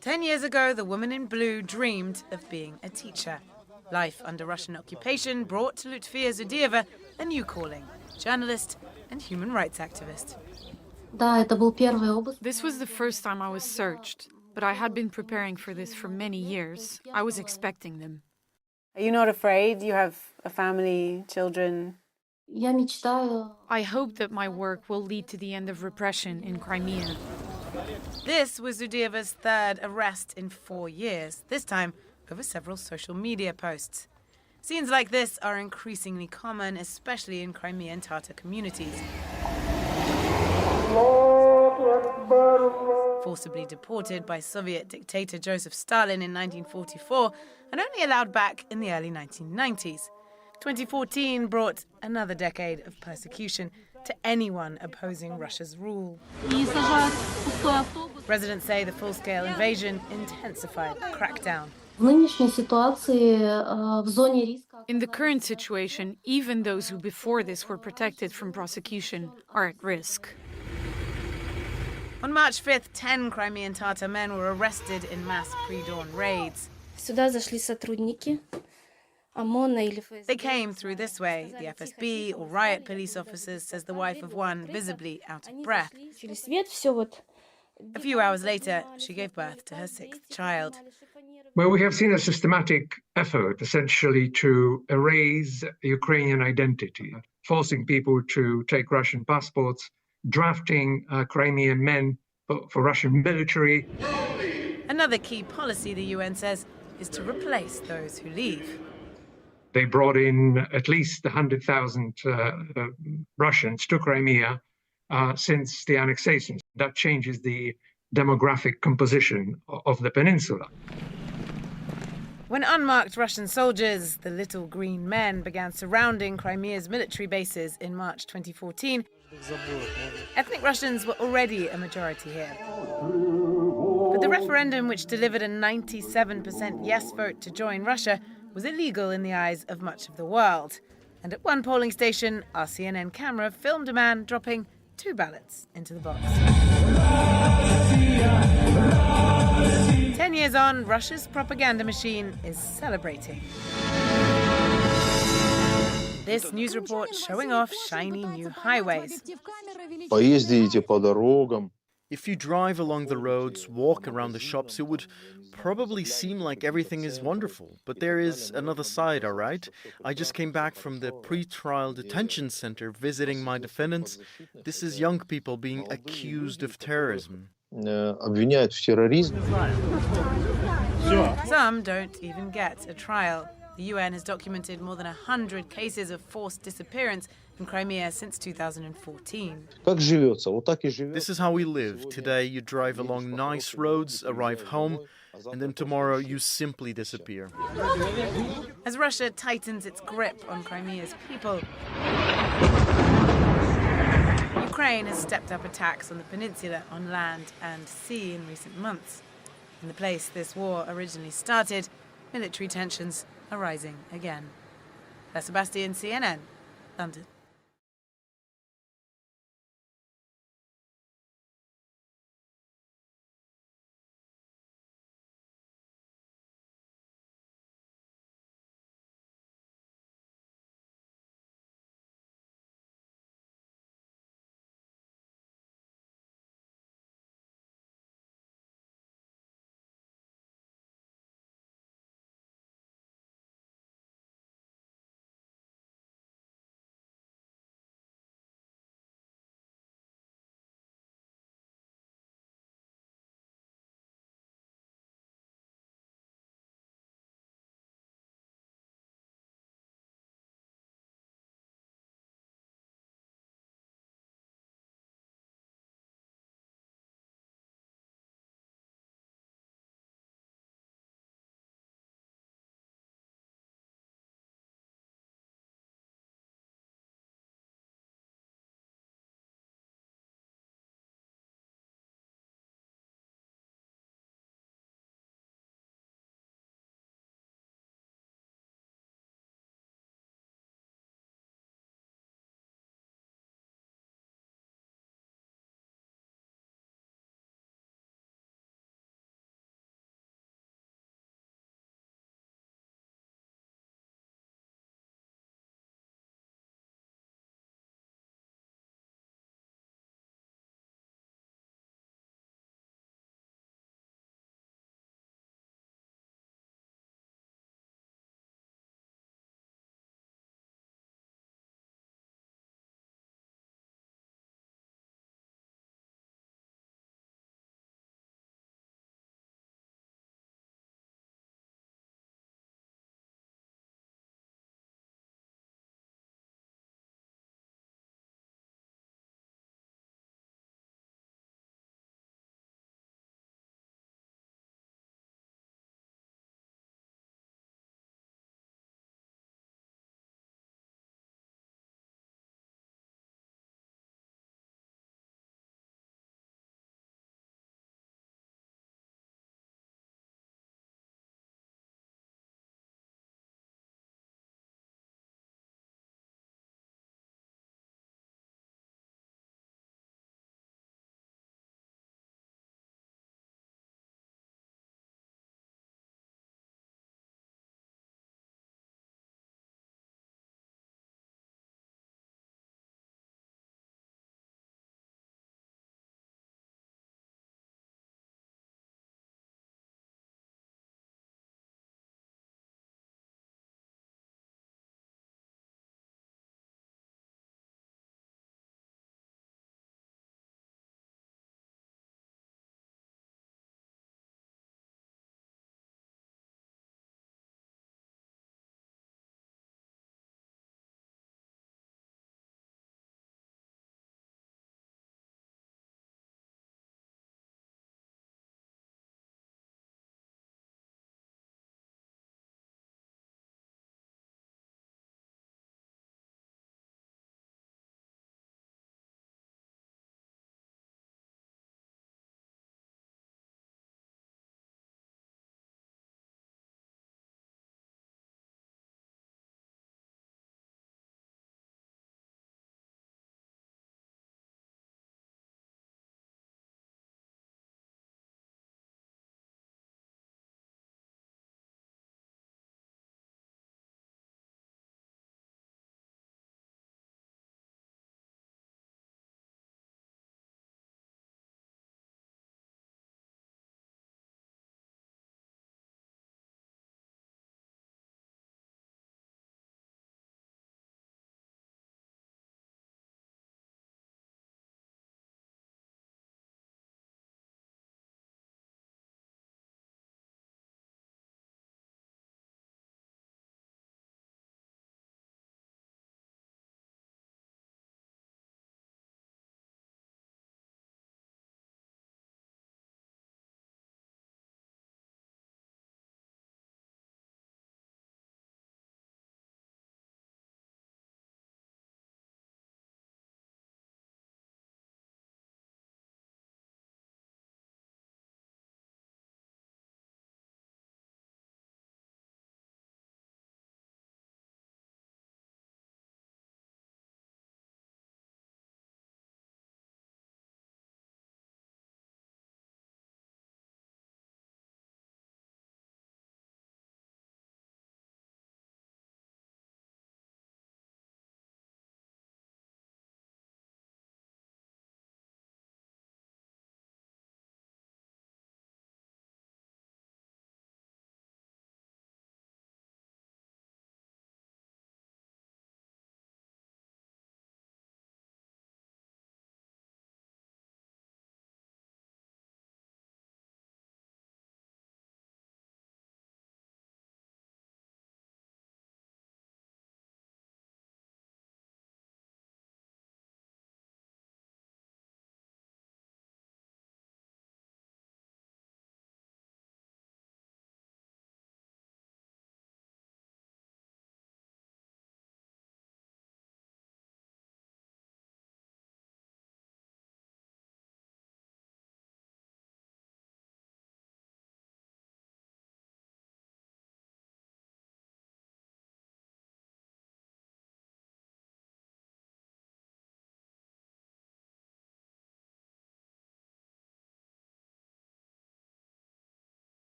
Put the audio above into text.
10 years ago, the woman in blue dreamed of being a teacher. Life under Russian occupation brought to Lutfia Zudiyeva a new calling: journalist and human rights activist. This was the first time I was searched, but I had been preparing for this for many years. I was expecting them. Are you not afraid? You have a family, children? I hope that my work will lead to the end of repression in Crimea. This was Zudiyeva's third arrest in 4 years, this time over several social media posts. Scenes like this are increasingly common, especially in Crimean Tatar communities. Forcibly deported by Soviet dictator Joseph Stalin in 1944 and only allowed back in the early 1990s. 2014 brought another decade of persecution to anyone opposing Russia's rule. Residents say the full-scale invasion intensified the crackdown. In the current situation, even those who before this were protected from prosecution are at risk. On March 5th, 10 Crimean Tatar men were arrested in mass pre-dawn raids. They came through this way. The FSB, or riot police officers, says the wife of one, visibly out of breath. A few hours later, she gave birth to her 6th child. Well, we have seen a systematic effort, essentially, to erase Ukrainian identity, forcing people to take Russian passports, drafting Crimean men for Russian military. Another key policy, the UN says, is to replace those who leave. They brought in at least 100,000 Russians to Crimea since the annexation. That changes the demographic composition of the peninsula. When unmarked Russian soldiers, the little green men, began surrounding Crimea's military bases in March 2014, ethnic Russians were already a majority here. But the referendum, which delivered a 97% yes vote to join Russia, was illegal in the eyes of much of the world. And at one polling station, our CNN camera filmed a man dropping 2 ballots into the box. 10 years on, Russia's propaganda machine is celebrating. This news report showing off shiny new highways. If you drive along the roads, walk around the shops, it would probably seem like everything is wonderful. But there is another side, all right? I just came back from the pre-trial detention center visiting my defendants. This is young people being accused of terrorism. Some don't even get a trial. The UN has documented more than 100 cases of forced disappearance in Crimea since 2014. This is how we live. Today you drive along nice roads, arrive home, and then tomorrow you simply disappear. As Russia tightens its grip on Crimea's people, Ukraine has stepped up attacks on the peninsula on land and sea in recent months. In the place this war originally started, military tensions are rising again. Sebastian, CNN, London.